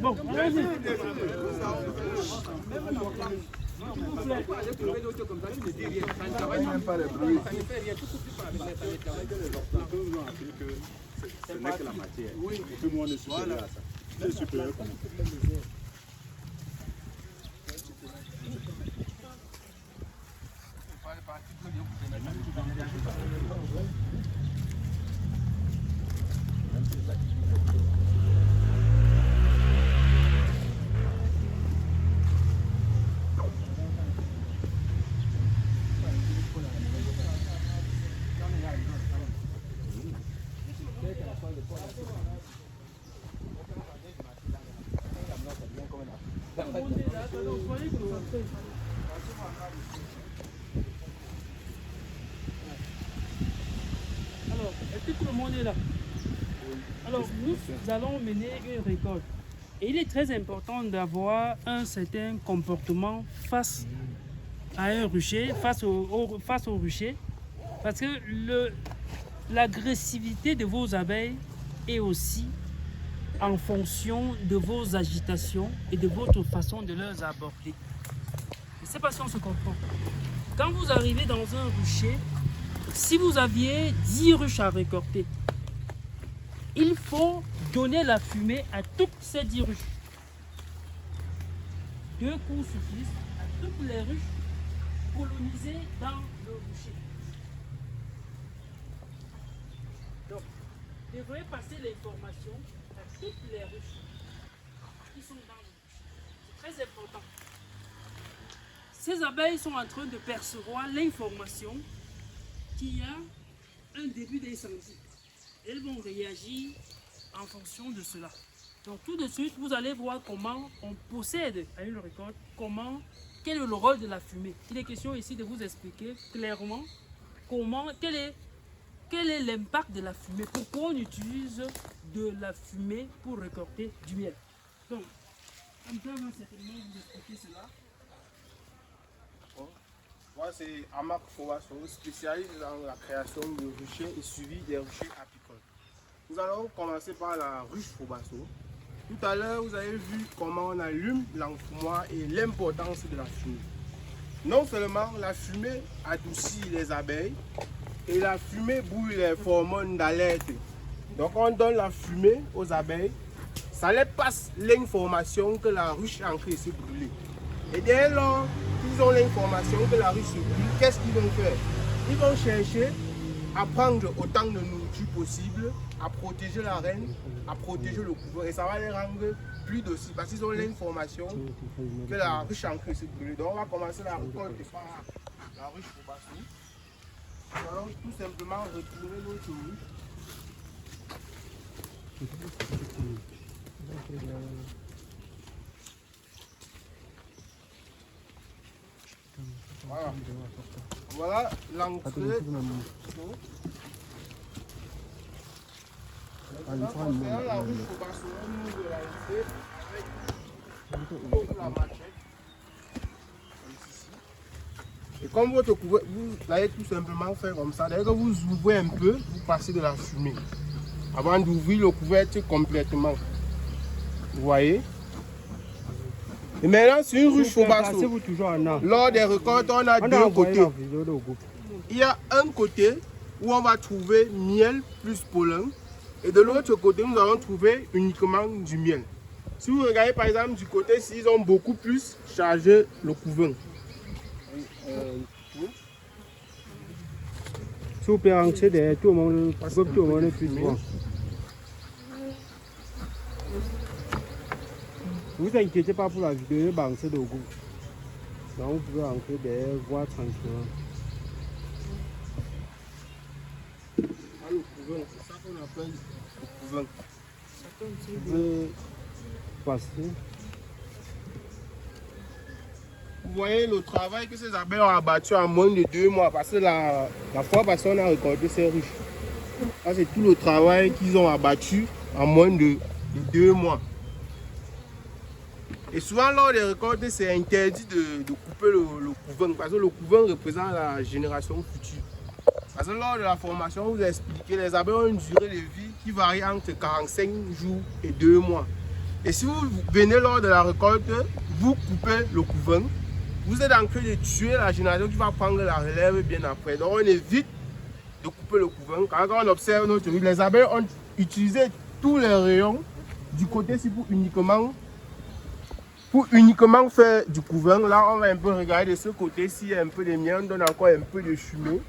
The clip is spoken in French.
Bon, allez-y. Ce n'est que la matière. Oui. Tout le monde est supérieur à ça. C'est supérieur quand même. Alors, est-ce que tout le monde est là? Alors, nous allons mener une récolte. Et il est très important d'avoir un certain comportement face à un rucher, face au rucher, parce que l'agressivité de vos abeilles est aussi en fonction de vos agitations et de votre façon de les aborder. Je ne sais pas si on se comprend. Quand vous arrivez dans un rucher, si vous aviez 10 ruches à récolter, il faut donner la fumée à toutes ces 10 ruches. 2 coups suffisent à toutes les ruches colonisées dans le rucher. Donc, vous devrez passer l'information à toutes les ruches qui sont dans le rucher. C'est très important. Ces abeilles sont en train de percevoir l'information qu'il y a un début d'incendie. Elles vont réagir en fonction de cela. Donc tout de suite, vous allez voir comment on procède à une récolte, quel est le rôle de la fumée. Il est question ici de vous expliquer clairement quel est l'impact de la fumée, pourquoi on utilise de la fumée pour récolter du miel. Donc, Hamza va certainement vous expliquer cela. Moi, c'est Amak Fowasso, spécialiste dans la création de ruchers et suivi des ruchers apicoles. Nous allons commencer par la ruche Fowasso. Tout à l'heure, vous avez vu comment on allume l'enfumoir et l'importance de la fumée. Non seulement la fumée adoucit les abeilles, et la fumée brûle les hormones d'alerte. Donc on donne la fumée aux abeilles, ça les passe l'information que la ruche est en train de se brûler. Et dès lors qu'ils ont l'information que la ruche se brûle, qu'est-ce qu'ils vont faire? Ils vont chercher à prendre autant de nourriture possible, à protéger la reine, à protéger le couveau. Et ça va les rendre plus dociles parce qu'ils ont l'information que la ruche est en train de se brûler. Donc on va commencer la récolte par la ruche Fowasso. Nous allons tout simplement retourner notre ruche. Voilà. Voilà l'entrée. Maintenant, concernant la ruche Fowasso, on ouvre l'entrée avec la machette. Et comme votre couvert, vous allez tout simplement faire comme ça. Dès que vous ouvrez un peu, vous passez de la fumée. Avant d'ouvrir le couvercle complètement. Vous voyez? Et maintenant, sur une ruche Fowasso, lors des récoltes, on a deux côtés. Il y a un côté où on va trouver miel plus pollen. Et de l'autre côté, nous allons trouver uniquement du miel. Si vous regardez par exemple du côté, s'ils ont beaucoup plus chargé le couvain. Si vous pouvez rentrer derrière, tout le monde puisse voir. Ne vous inquiétez pas pour la vidéo, c'est de goût. Donc vous pouvez rentrer derrière, voir tranquillement. Ah, le couvain, c'est ça qu'on appelle le couvain. Vous pouvez passer. Vous voyez le travail que ces abeilles ont abattu en moins de 2 mois. Parce que la fois passée, on a récolté ces ruches. Ça, c'est tout le travail qu'ils ont abattu en moins de 2 mois. Et souvent, lors des récoltes, c'est interdit de couper le couvain. Parce que le couvain représente la génération future. Parce que lors de la formation, on vous a expliqué, les abeilles ont une durée de vie qui varie entre 45 jours et 2 mois. Et si vous venez lors de la récolte, vous coupez le couvain, vous êtes en train de tuer la génération qui va prendre la relève bien après. Donc on évite de couper le couvain. Quand on observe notre riz, les abeilles ont utilisé tous les rayons du côté-ci pour uniquement faire du couvain. Là, on va un peu regarder de ce côté-ci, un peu de miel, on donne encore un peu de fumée.